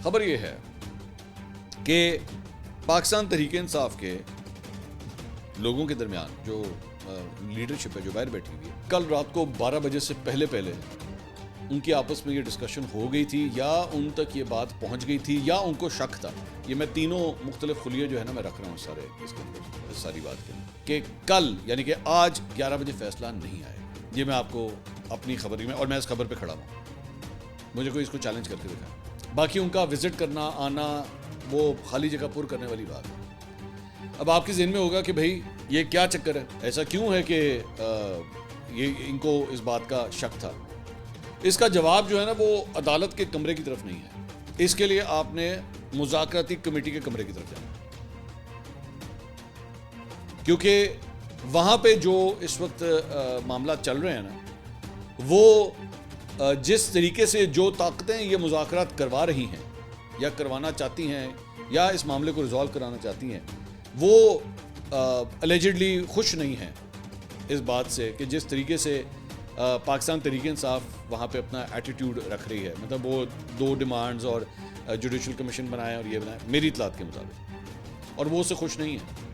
خبر یہ ہے کہ پاکستان تحریک انصاف کے لوگوں کے درمیان جو لیڈرشپ ہے جو باہر بیٹھی ہوئی ہے، کل رات کو 12 بجے سے پہلے ان کی آپس میں یہ ڈسکشن ہو گئی تھی یا ان تک یہ بات پہنچ گئی تھی یا ان کو شک تھا. یہ میں تینوں مختلف خلیے جو ہے نا میں رکھ رہا ہوں سارے اس کے اندر ساری بات کے کہ کل یعنی کہ آج 11 بجے فیصلہ نہیں آئے. یہ میں آپ کو اپنی خبر میں، اور میں اس خبر پہ کھڑا ہوں، مجھے کوئی اس کو چیلنج کر کے دکھا. باقی ان کا وزٹ کرنا آنا وہ خالی جگہ پر کرنے والی بات ہے. اب آپ کے ذہن میں ہوگا کہ بھائی یہ کیا چکر ہے، ایسا کیوں ہے کہ یہ ان کو اس بات کا شک تھا. اس کا جواب جو ہے نا وہ عدالت کے کمرے کی طرف نہیں ہے. اس کے لیے آپ نے مذاکراتی کمیٹی کے کمرے کی طرف جانا، کیونکہ وہاں پہ جو اس وقت معاملات چل رہے ہیں نا، وہ جس طریقے سے جو طاقتیں یہ مذاکرات کروا رہی ہیں یا کروانا چاہتی ہیں یا اس معاملے کو ریزالو کرانا چاہتی ہیں، وہ الیجڈلی خوش نہیں ہیں اس بات سے کہ جس طریقے سے پاکستان تحریک انصاف وہاں پہ اپنا ایٹیٹیوڈ رکھ رہی ہے. مطلب وہ 2 ڈیمانڈز اور جوڈیشل کمیشن بنائے اور یہ بنائے میری اطلاعات کے مطابق، اور وہ اس سے خوش نہیں ہے.